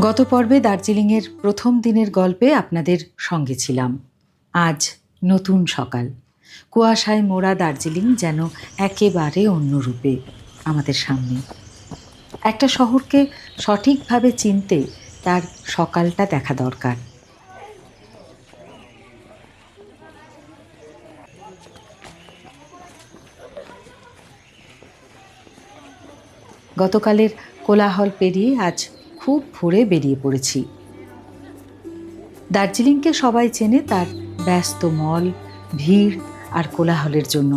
গত পর্বে দার্জিলিংয়ের প্রথম দিনের গল্পে আপনাদের সঙ্গে ছিলাম। আজ নতুন সকাল, কুয়াশায় মোড়া দার্জিলিং যেন একেবারে অন্য রূপে আমাদের সামনে। একটা শহরকে সঠিকভাবে চিনতে তার সকালটা দেখা দরকার। গতকালের কোলাহল পেরিয়ে আজ খুব ভোরে বেরিয়ে পড়েছি। দার্জিলিংকে সবাই চেনে তার ব্যস্ত মল, ভিড় আর কোলাহলের জন্য,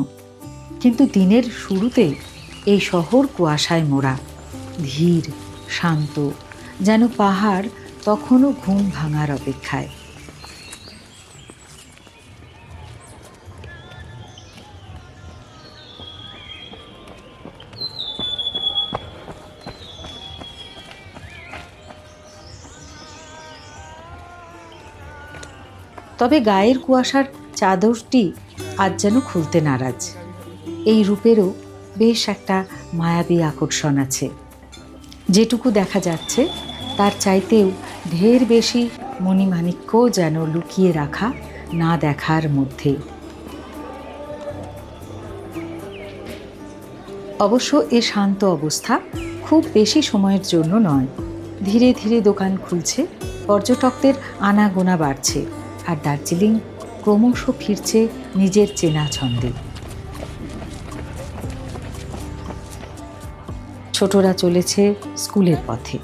কিন্তু দিনের শুরুতে এই শহর কুয়াশায় মোড়া, ধীর, শান্ত, যেন পাহাড় তখনও ঘুম ভাঙার অপেক্ষায়। তবে গায়ের কুয়াশার চাদরটি আজ যেন খুলতে নারাজ। এই রূপেরও বেশ একটা মায়াবী আকর্ষণ আছে। যেটুকু দেখা যাচ্ছে তার চাইতেও ঢের বেশি মণিমাণিক্য যেন লুকিয়ে রাখা না দেখার মধ্যে। অবশ্য এ শান্ত অবস্থা খুব বেশি সময়ের জন্য নয়। ধীরে ধীরে দোকান খুলছে, পর্যটকদের আনাগোনা বাড়ছে, আর দার্জিলিং ক্রমশ ফিরছে নিজের চেনা ছন্দে। ছোটরা চলেছে স্কুলের পথে।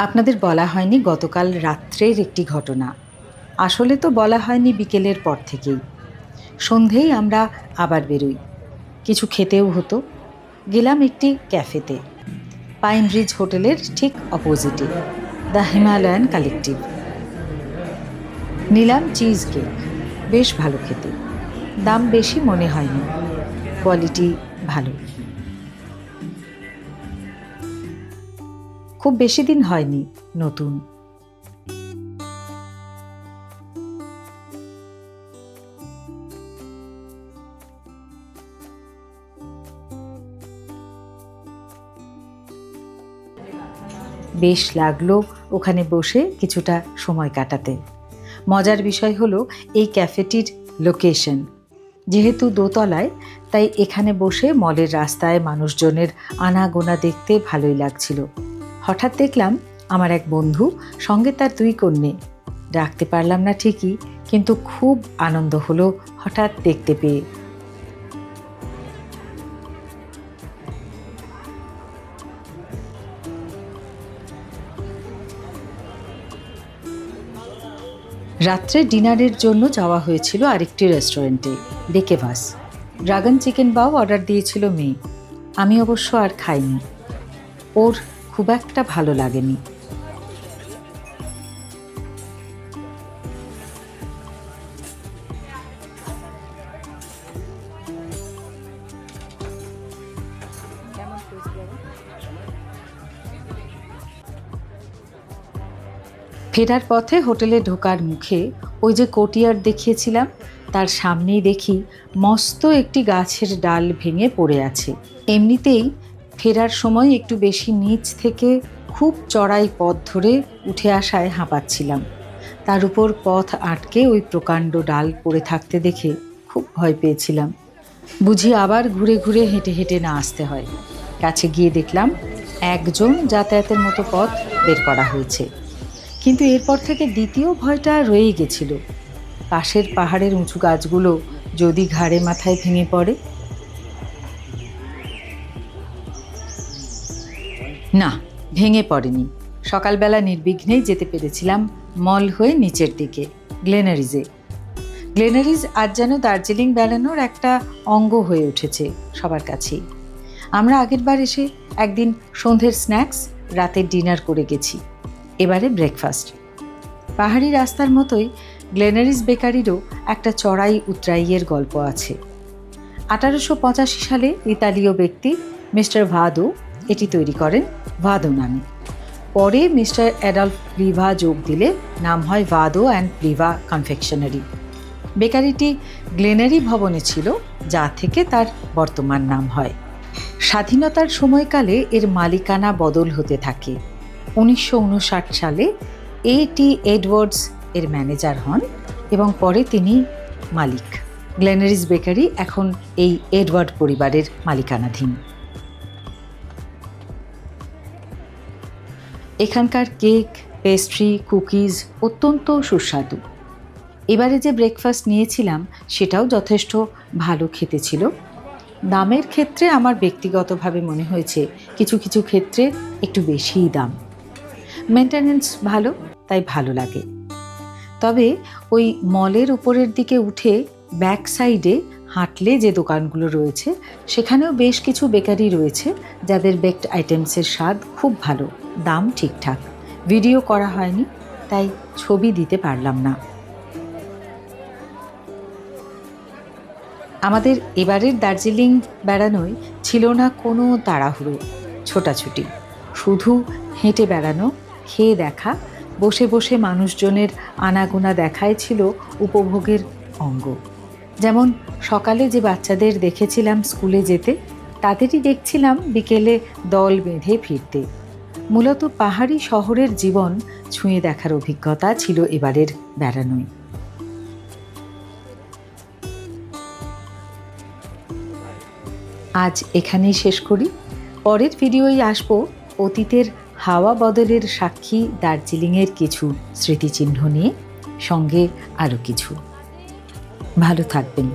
আপনাদের বলা হয়নি গতকাল রাত্রের একটি ঘটনা। আসলে তো বলা হয়নি বিকেলের পর থেকেই। সন্ধেই আমরা আবার বেরোই, কিছু খেতেও হতো। গেলাম একটি ক্যাফেতে, পাইন ব্রিজ হোটেলের ঠিক অপোজিটে, দ্য হিমালয়ান কালেকটিভ। নিলাম চিজ কেক, বেশ ভালো খেতে, দাম বেশি মনে হয়নি, কোয়ালিটি ভালো। খুব বেশি দিন হয়নি নতুন। বেশ লাগলো ওখানে বসে কিছুটা সময় কাটাতে। মজার বিষয় হলো এই ক্যাফেটির লোকেশন। যেহেতু দোতলায়, তাই এখানে বসে মলের রাস্তায় মানুষজনের আনাগোনা দেখতে ভালোই লাগছিল। হঠাৎ দেখলাম আমার এক বন্ধু, সঙ্গে তার 2 কন্যে। ডাকতে পারলাম না ঠিকই, কিন্তু খুব আনন্দ হলো হঠাৎ দেখতে পেয়ে। রাত্রে ডিনারের জন্য যাওয়া হয়েছিল আরেকটি রেস্টুরেন্টে, ডেকেভাস। ড্রাগন চিকেন বাও অর্ডার দিয়েছিল মেয়ে। আমি অবশ্য আর খাইনি, ওর খুব একটা ভালো লাগেনি। ফেরার পথে হোটেলে ঢোকার মুখে ওই যে কোর্টিয়ার্ড দেখিয়েছিলাম, তার সামনেই দেখি মস্ত একটি গাছের ডাল ভেঙে পড়ে আছে। এমনিতেই ফেরার সময় একটু বেশি নিচ থেকে খুব চড়াই পথ ধরে উঠে আসায় হাঁপাচ্ছিলাম। তার উপর পথ আটকে ওই প্রকাণ্ড ডাল পড়ে থাকতে দেখে খুব ভয় পেয়েছিলাম। বুঝি আবার ঘুরে ঘুরে হেঁটে হেঁটে না আসতে হয়। কাছে গিয়ে দেখলাম একজন যাতায়াতের মতো পথ বের করা হয়েছে। কিন্তু এরপর থেকে দ্বিতীয় ভয়টা রয়েই গেছিল। পাশের পাহাড়ের উঁচু গাছগুলো যদি ঘাড়ে মাথায় ভেঙে পড়ে। না, ভেঙে পড়েনি। সকালবেলা নির্বিঘ্নেই যেতে পেরেছিলাম মল হয়ে নিচের দিকে, গ্লেনারিজে। গ্লেনারিজ আজ যেন দার্জিলিং বেড়ানোর একটা অঙ্গ হয়ে উঠেছে সবার কাছেই। আমরা আগেরবার এসে একদিন সন্ধ্যের স্ন্যাক্স, রাতের ডিনার করে গেছি, এবারে ব্রেকফাস্ট। পাহাড়ি রাস্তার মতোই গ্লেনারিজ বেকারিরও একটা চড়াই উতরাইয়ের গল্প আছে। 1885 সালে ইতালীয় ব্যক্তি মিস্টার ভাদো এটি তৈরি করেন ভাদো নামে। পরে মিস্টার অ্যাডলফ প্লিভা যোগ দিলে নাম হয় ভাদো অ্যান্ড প্লিভা কনফেকশনারি। বেকারিটি গ্লেনারি ভবনে ছিল, যা থেকে তার বর্তমান নাম হয়। স্বাধীনতার সময়কালে এর মালিকানা বদল হতে থাকে। 1959 সালে A.T. এডওয়ার্ডস এর ম্যানেজার হন এবং পরে তিনি মালিক। গ্লেনারিস বেকারি এখন এই এডওয়ার্ড পরিবারের মালিকানাধীন। এখানকার কেক, পেস্ট্রি, কুকিজ অত্যন্ত সুস্বাদু। এবারে যে ব্রেকফাস্ট নিয়েছিলাম সেটাও যথেষ্ট ভালো খেতে ছিল। দামের ক্ষেত্রে আমার ব্যক্তিগতভাবে মনে হয়েছে কিছু কিছু ক্ষেত্রে একটু বেশিই দাম। মেনটেন্যান্স ভালো, তাই ভালো লাগে। তবে ওই মলের উপরের দিকে উঠে ব্যাক সাইডে হাঁটলে যে দোকানগুলো রয়েছে সেখানেও বেশ কিছু বেকারি রয়েছে যাদের বেকড আইটেমসের স্বাদ খুব ভালো, দাম ঠিকঠাক। ভিডিও করা হয়নি, তাই ছবি দিতে পারলাম না। আমাদের এবারের দার্জিলিং বেড়ানোয় ছিল না কোনো তাড়াহুড়ো, ছোটাছুটি, শুধু হেঁটে বেড়ানো, খেয়ে দেখা, বসে বসে মানুষজনের আনাগোনা দেখাই ছিল উপভোগের অঙ্গ। যেমন সকালে যে বাচ্চাদের দেখেছিলাম স্কুলে যেতে, তাদেরই দেখছিলাম বিকেলে দল বেঁধে ফিরতে। মূলত পাহাড়ি শহরের জীবন ছুঁয়ে দেখার অভিজ্ঞতা ছিল এবারের বেড়ানোয়। আজ এখানেই শেষ করি। পরের ভিডিওয় আসবো অতীতের হাওয়া বদলের সাক্ষী দার্জিলিংয়ের কিছু স্মৃতিচিহ্ন নিয়ে, সঙ্গে আরও কিছু। ভালো থাকবেন।